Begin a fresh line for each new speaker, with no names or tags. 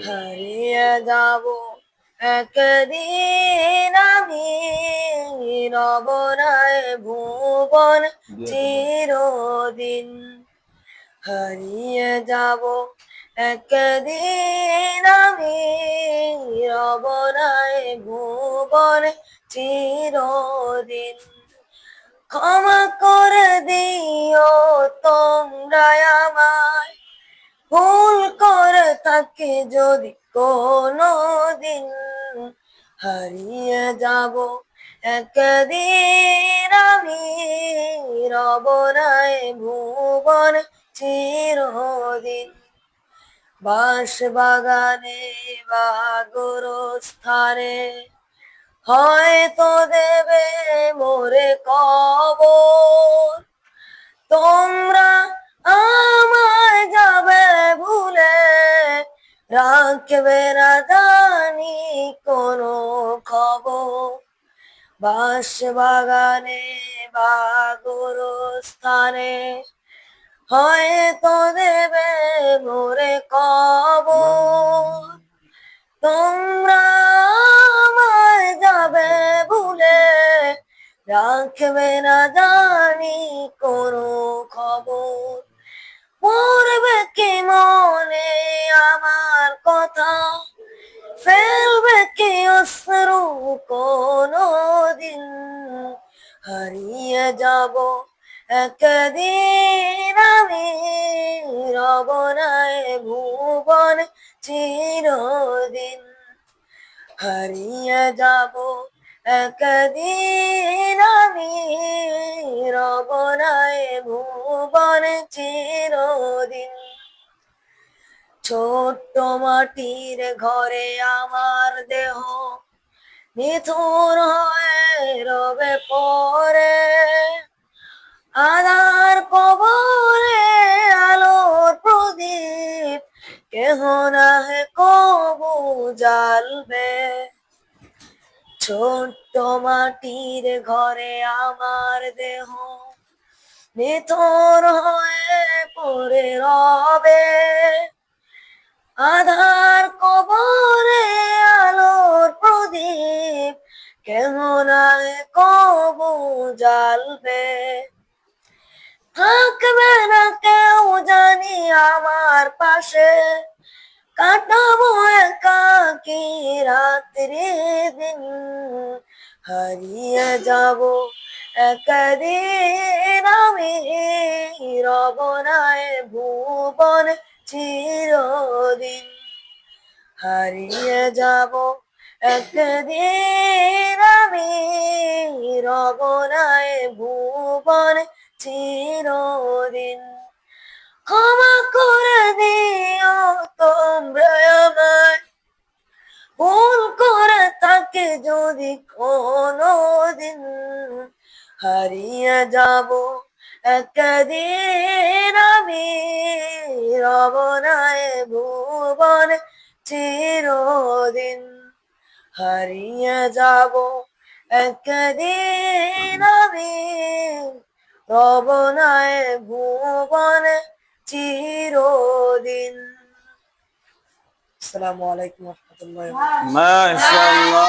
হারিয়ে যাব একদিন আমি রব নাই ভুবন চিরদিন। হারিয়ে যাব একদিন আমি রব নাই ভুবন চিরদিন। ক্ষমা করে দিও তোমরা আমায়, ভুল করে থাকি যদি কোনো দিন। হারিয়ে যাব একদিন আমি রব নাই ভুবন চিরদিন। বাঁশ বাগানে বা গোরস্থানে হয়তো দেবে মোরে কবর। তোমরা আমায় যাবে ভুলে, রাখবে না জানি কোনো খবর। বাঁশ বাগানে বা গোরস্থানে হয়তো দেবে মোরে কবর। তোমরা আমায় যাবে ভুলে, রাখবে না জানি কোনো খবর। পড়বে কি মনে আমার কথা, ফেলবে কি অশ্রু কোনো দিন। হারিয়ে যাব একদিন আমি রব নাই ভুবন চিরদিন। হারিয়ে যাব একদিন আমি রব নাই ভুবন চিরদিন। ছোট্ট মাটির ঘরে আমার দেহ নিথুর হয়ে রবে পরে, আধার কবরে আলোর প্রদীপ কেহ নাহে কবু জ্বালবে। ছোট্ট মাটির ঘরে আমার দেহ নিথর হয়ে পড়ে রবে, আধার কবরে আলোর প্রদীপ কেমন কবু জ্বালবে। থাকবে না কেউ জানি আমার পাশে, কাটাবো একাকী রাত্রি দিন। হারিয়ে যাব একদিন আমি রব নাই ভুবন চিরদিন। হারিয়ে যাব একদিন আমি রব নাই ভুবন চিরদিন। ক্ষমা করে দিও তোমরা আমায়, ভুল করে থাকে যদি কোনো দিন। হারিয়ে যাব একদিন আমি রব নাই ভুবন চিরদিন। হারিয়ে যাব একদিন আমি রব নাই ভুবন চিরদিন। আসসালামু আলাইকুম ওয়া রাহমাতুল্লাহি ওয়া বারাকাতুহু।
মাশাআল্লাহ।